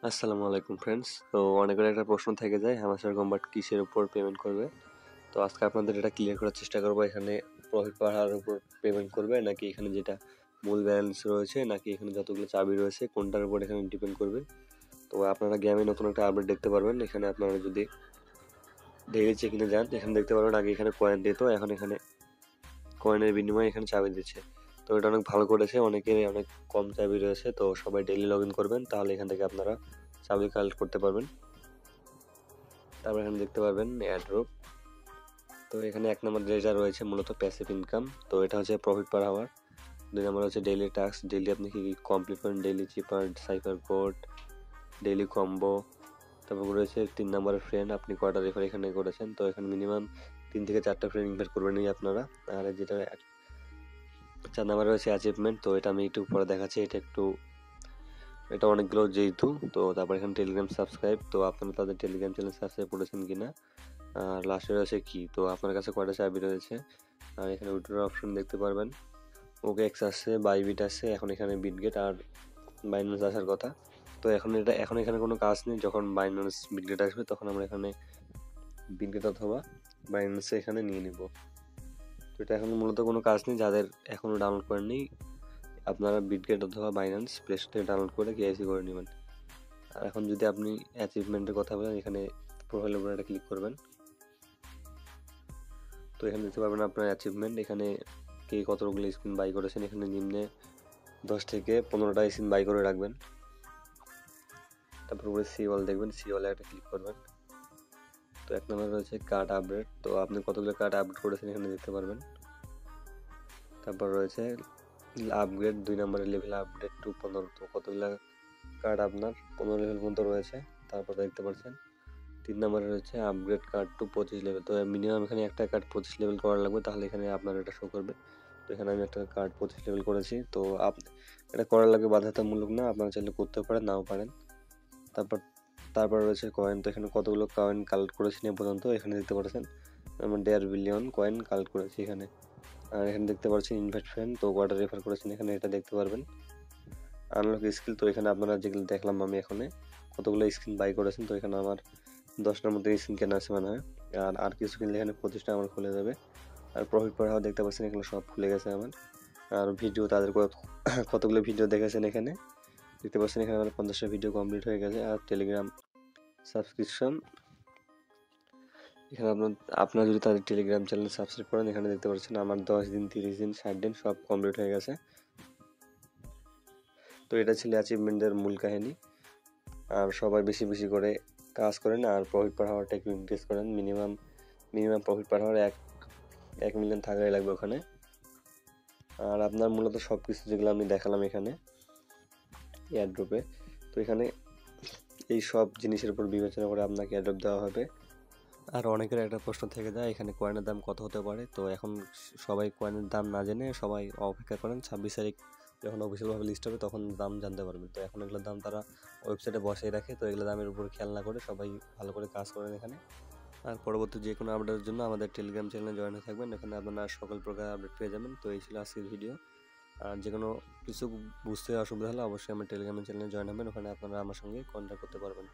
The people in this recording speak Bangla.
আসসালামু আলাইকুম ফ্রেন্ডস। তো অনেকের একটা প্রশ্ন থেকে যায় হ্যামাস্টার কম্বাট কিসের উপর পেমেন্ট করবে। তো আজকে আপনাদের এটা ক্লিয়ার করার চেষ্টা করবো, এখানে প্রফিট পার হাওয়ার উপর পেমেন্ট করবে নাকি এখানে যেটা মূল ব্যালেন্স রয়েছে নাকি এখানে যতগুলো চাবি রয়েছে কোনটার উপর এখানে ডিপেন্ড করবে। তো আপনারা গেমে নতুন একটা আপডেট দেখতে পারবেন। এখানে আপনারা যদি ডেইলি চেকিংয়ে যান এখানে দেখতে পারবেন আগে এখানে কয়েন দিত, এখন এখানে কয়েনের বিনিময়ে এখানে চাবি দিচ্ছে। তো এটা অনেক ভালো করেছে, অনেকের অনেক কম চাবি রয়েছে, তো সবাই ডেইলি লগ ইন করবেন, তাহলে এখান থেকে আপনারা চাবি কালেক্ট করতে পারবেন। তারপর এখানে দেখতে পারবেন এয়ারড্রপ। তো এখানে এক নম্বর যেটা রয়েছে মূলত প্যাসিভ ইনকাম, তো এটা হচ্ছে প্রফিট পার আওয়ার। 2 নম্বর হচ্ছে ডেইলি টাস্ক, ডেইলি আপনি কি কমপ্লিট করেন, ডেইলি চিপার, সাইফার কোড, ডেইলি কম্বো। তারপর রয়েছে 3 নম্বরের ফ্রেন্ড, আপনি কয়টা রেফার এখানে করেছেন। তো এখানে মিনিমাম 3 থেকে 4টা ফ্রেন্ড ইনভাইট করবেনই আপনারা। আর যেটা 4 নম্বরে রয়েছে অ্যাচিভমেন্ট, তো এটা আমি একটু পরে দেখাচ্ছি। এটা অনেকগুলো যেহেতু, তো তারপর এখানে টেলিগ্রাম সাবস্ক্রাইব, তো আপনারা তাদের টেলিগ্রাম চ্যানেল সাবস্ক্রাইব করেছেন কিনা। আর লাস্টে রয়েছে কি, তো আপনার কাছে কয়টা চাবি রয়েছে। আর এখানে উইথড্র অপশন দেখতে পারবেন। ওকে এক্স আসছে, বাইবিট আসছে, এখন এখানে বিটগেট আর বাইন্যান্স আসার কথা। তো এখন এখানে কোনো কাজ নেই, যখন বাইন্যান্স বিটগেট আসবে তখন আমরা এখানে বিটগেট অথবা বাইন্যান্সে এখানে নিয়ে নিব। তো এটা এখন মূলত কোনো কাজ নেই, যাদের এখনও ডাউনলোড করেননি আপনারা বিটগেট অথবা বাইন্যান্স প্লে স্টোর থেকে ডাউনলোড করে কেআইসি করে নেবেন। আর এখন যদি আপনি অ্যাচিভমেন্টের কথা বলেন, এখানে প্রোফাইলের উপর এটা ক্লিক করবেন। তো এখানে দেখতে পারবেন আপনার অ্যাচিভমেন্ট, এখানে কে কতগুলো স্পিন বাই করেছেন। এখানে নিম্নে 10 থেকে 15টা স্পিন বাই করে রাখবেন। তারপর উপরে সি ওয়াল দেখবেন, সি ওয়ালে একটা ক্লিক করবেন। তো 1 নম্বরে রয়েছে কার্ড আপডেট, তো আপনি কতগুলো কার্ড আপডেট করেছেন এখানে দেখতে পারবেন। তারপর রয়েছে আপগ্রেড, 2 নম্বরে লেভেল আপডেট টু 15, তো কতগুলো কার্ড আপনার 15 লেভেল পর্যন্ত রয়েছে তারপর দেখতে পাচ্ছেন। 3 নম্বরে রয়েছে আপগ্রেড কার্ড টু 25 লেভেল, তো মিনিমাম এখানে একটা কার্ড 25 লেভেল করা লাগবে, তাহলে এখানে আপনার এটা শো করবে। তো এখানে আমি একটা কার্ড 25 লেভেল করেছি, তো এটা করার লাগবে, বাধ্যতামূলক না, আপনারা চাইলে করতে পারেন নাও পারেন। তারপর তারপর রয়েছে কয়েন, তো এখানে কতগুলো কয়েন কালেক্ট করেছি এ পর্যন্ত এখানে দেখতে পাচ্ছেন। আমি 1.5 বিলিয়ন কয়েন কালেক্ট করেছি এখানে। আর এখানে দেখতে পাচ্ছেন ইনভাইট ফ্রেন্ড, তো কয়টা রেফার করেছেন এখানে এটা দেখতে পারবেন। আনলক স্কিল, তো এখানে আপনারা যেগুলো দেখলাম আমি এখানে কতগুলো স্কিন বাই করেছেন, তো এখানে আমার 10টার মধ্যে স্কিন কেনা আছে মনে হয়। আর কিছু কিনলে এখানে 25টা আমার খুলে যাবে। আর প্রফিট পার হাওয়ার দেখতে পাচ্ছেন এখানে সব খুলে গেছে আমার। আর ভিডিও তাদের কতগুলো ভিডিও দেখেছেন এখানে দেখতে পাচ্ছেন, এখানে আমার 50টা ভিডিও কমপ্লিট হয়ে গেছে। আর টেলিগ্রাম সাবস্ক্রিপশন, এখানে আপনারা যদি তাদের টেলিগ্রাম চ্যানেল সাবস্ক্রাইব করেন এখানে দেখতে পাচ্ছেন আমার 10 দিন, 30 দিন, 60 দিন সব কমপ্লিট হয়ে গেছে। তো এটা ছিল অ্যাচিভমেন্টের মূল কাহিনী। আর সবাই বেশি বেশি করে কাজ করেন আর প্রফিট পার হাওয়ারটা একটু ইনক্রিজ করেন। মিনিমাম প্রফিট পার হাওয়ার 1 মিলিয়ন থাকাই লাগবে ওখানে। আর আপনার মূলত সব কিছু যেগুলো আমি দেখালাম এখানে এয়ারড্রপে, তো এখানে এই সব জিনিসের উপর বিবেচনা করে আপনাকে এয়ারড্রপ দেওয়া হবে। আর অনেকের একটা প্রশ্ন থেকে যায় এখানে কয়েনের দাম কত হতে পারে, তো এখন সবাই কয়েনের দাম না জেনে সবাই অপেক্ষা করেন 26 তারিখ যখন অফিসিয়ালভাবে লিস্ট হবে তখন দাম জানতে পারবেন। তো এখন এগুলোর দাম তারা ওয়েবসাইটে বসিয়ে রাখে, তো এগুলো দামের উপর খেয়াল না করে সবাই ভালো করে কাজ করেন এখানে। আর পরবর্তী যে কোনো আপডেটের জন্য আমাদের টেলিগ্রাম চ্যানেলে জয়েন হয়ে থাকবেন, এখানে আপনারা সকল প্রকার আপডেট পেয়ে যাবেন। তো এই ছিল আজকের ভিডিও। আর যে কোনো কিছু বুঝতে অসুবিধা হলে অবশ্যই আমার টেলিগ্রাম চ্যানেলে জয়েন হবেন, ওখানে আপনারা আমার সঙ্গে কন্ট্যাক্ট করতে পারবেন।